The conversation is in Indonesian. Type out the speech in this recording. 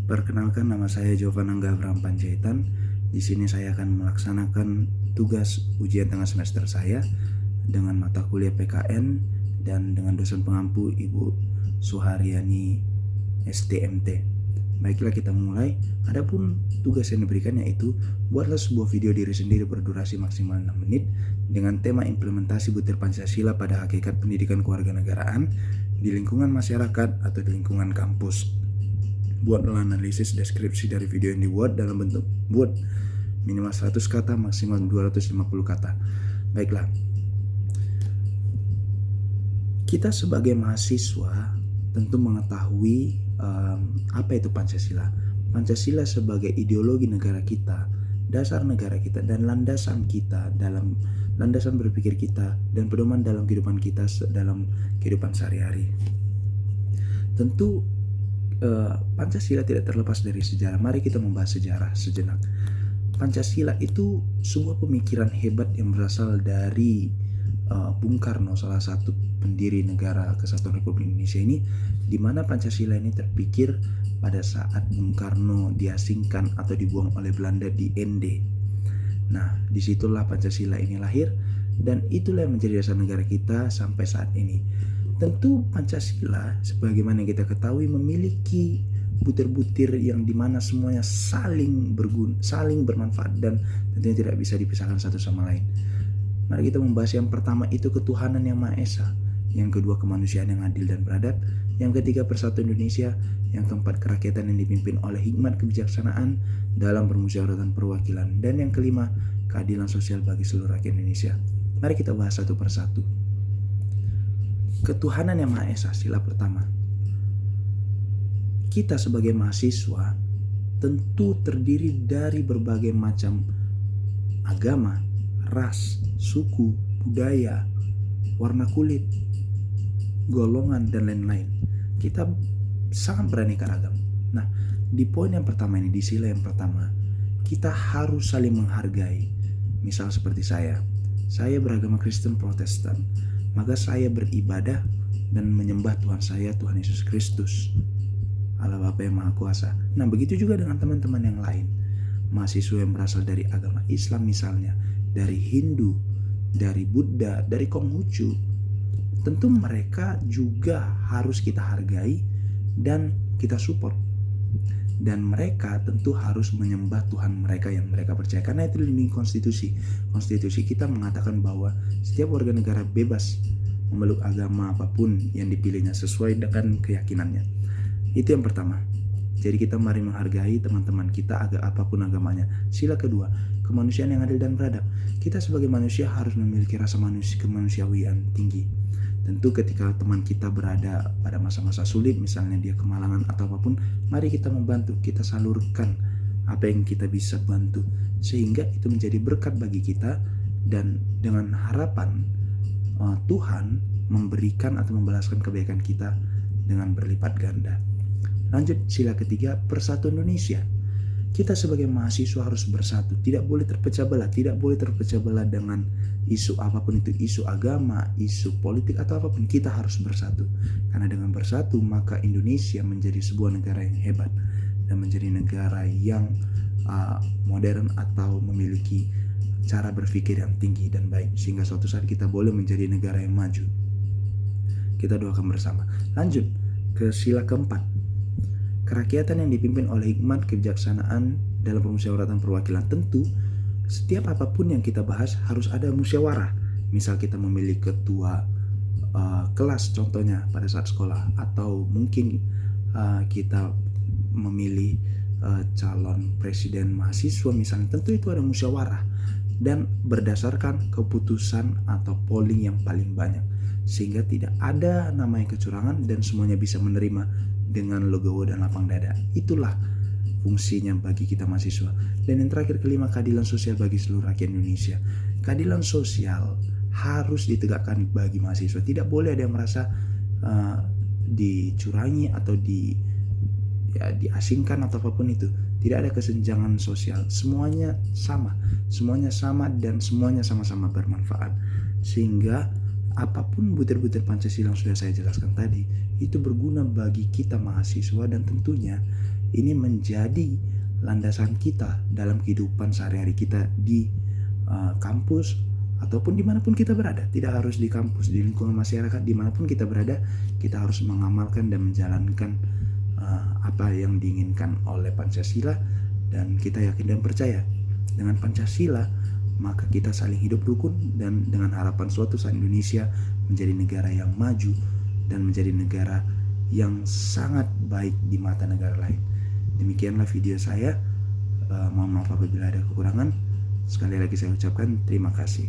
Perkenalkan, nama saya Jovan Angga Abraham Panjaitan. Di sini saya akan melaksanakan tugas ujian tengah semester saya dengan mata kuliah PKN dan dengan dosen pengampu Ibu Suharyani STMT. Baiklah, kita mulai. Adapun tugas yang diberikan yaitu buatlah sebuah video diri sendiri berdurasi maksimal 6 menit dengan tema implementasi butir Pancasila pada hakikat pendidikan kewarganegaraan di lingkungan masyarakat atau di lingkungan kampus. Buatlah analisis deskripsi dari video yang dibuat dalam bentuk Word minimal 100 kata, maksimal 250 kata. Baiklah, kita sebagai mahasiswa tentu mengetahui apa itu Pancasila. Pancasila sebagai ideologi negara kita, dasar negara kita, dan landasan kita dalam landasan berpikir kita dan pedoman dalam kehidupan kita dalam kehidupan sehari-hari. Tentu Pancasila tidak terlepas dari sejarah. Mari kita membahas sejarah sejenak. Pancasila itu sebuah pemikiran hebat yang berasal dari Bung Karno, salah satu pendiri negara Kesatuan Republik Indonesia ini, di mana Pancasila ini terpikir pada saat Bung Karno diasingkan atau dibuang oleh Belanda di ND. Nah, disitulah Pancasila ini lahir dan itulah yang menjadi dasar negara kita sampai saat ini. Tentu Pancasila sebagaimana yang kita ketahui memiliki butir-butir yang dimana semuanya saling bermanfaat dan tentunya tidak bisa dipisahkan satu sama lain. Mari kita membahas yang pertama itu ketuhanan yang Maha Esa, yang kedua kemanusiaan yang adil dan beradab, yang ketiga persatuan Indonesia, yang keempat kerakyatan yang dipimpin oleh hikmat kebijaksanaan dalam permusyawaratan perwakilan, dan yang kelima keadilan sosial bagi seluruh rakyat Indonesia. Mari kita bahas satu persatu. Ketuhanan yang Maha Esa, sila pertama. Kita sebagai mahasiswa tentu terdiri dari berbagai macam agama, ras, suku, budaya, warna kulit, golongan, dan lain-lain. Kita sangat beraneka ragam. Nah, di poin yang pertama ini, di sila yang pertama, kita harus saling menghargai. Misal seperti saya beragama Kristen Protestan, maka saya beribadah dan menyembah Tuhan saya, Tuhan Yesus Kristus, Allah Bapa yang Maha Kuasa. Nah, begitu juga dengan teman-teman yang lain, mahasiswa yang berasal dari agama Islam misalnya, dari Hindu, dari Buddha, dari Konghucu. Tentu mereka juga harus kita hargai dan kita support. Dan mereka tentu harus menyembah Tuhan mereka yang mereka percaya, karena itu dilindungi konstitusi. Konstitusi kita mengatakan bahwa setiap warga negara bebas memeluk agama apapun yang dipilihnya sesuai dengan keyakinannya. Itu yang pertama. Jadi kita mari menghargai teman-teman kita apapun agamanya. Sila kedua, kemanusiaan yang adil dan beradab. Kita sebagai manusia harus memiliki rasa kemanusiawian tinggi. Tentu ketika teman kita berada pada masa-masa sulit, misalnya dia kemalangan atau apapun, mari kita membantu, kita salurkan apa yang kita bisa bantu, sehingga itu menjadi berkat bagi kita, dan dengan harapan Tuhan memberikan atau membalaskan kebaikan kita dengan berlipat ganda. Lanjut, sila ketiga, persatuan Indonesia. Kita sebagai mahasiswa harus bersatu, tidak boleh terpecah belah dengan isu apapun itu, isu agama, isu politik atau apapun. Kita harus bersatu, karena dengan bersatu maka Indonesia menjadi sebuah negara yang hebat dan menjadi negara yang modern atau memiliki cara berpikir yang tinggi dan baik, sehingga suatu saat kita boleh menjadi negara yang maju. Kita doakan bersama. Lanjut ke sila keempat, kerakyatan yang dipimpin oleh hikmat kebijaksanaan dalam permusyawaratan perwakilan. Tentu setiap apapun yang kita bahas harus ada musyawarah. Misal kita memilih ketua kelas contohnya pada saat sekolah, atau mungkin kita memilih calon presiden mahasiswa misalnya. Tentu itu ada musyawarah dan berdasarkan keputusan atau polling yang paling banyak, sehingga tidak ada namanya kecurangan dan semuanya bisa menerima dengan legowo dan lapang dada. Itulah fungsinya bagi kita mahasiswa. Dan yang terakhir, kelima, keadilan sosial bagi seluruh rakyat Indonesia. Keadilan sosial harus ditegakkan bagi mahasiswa. Tidak boleh ada yang merasa dicurangi atau diasingkan atau apapun itu. Tidak ada kesenjangan sosial. Semuanya sama dan semuanya sama-sama bermanfaat. Sehingga apapun butir-butir Pancasila yang sudah saya jelaskan tadi, itu berguna bagi kita mahasiswa, dan tentunya ini menjadi landasan kita dalam kehidupan sehari-hari kita di kampus ataupun dimanapun kita berada. Tidak harus di kampus, di lingkungan masyarakat, dimanapun kita berada, kita harus mengamalkan dan menjalankan apa yang diinginkan oleh Pancasila. Dan kita yakin dan percaya dengan Pancasila maka kita saling hidup rukun, dan dengan harapan suatu saat Indonesia menjadi negara yang maju dan menjadi negara yang sangat baik di mata negara lain. Demikianlah video saya. Mohon maaf apabila ada kekurangan. Sekali lagi saya ucapkan terima kasih.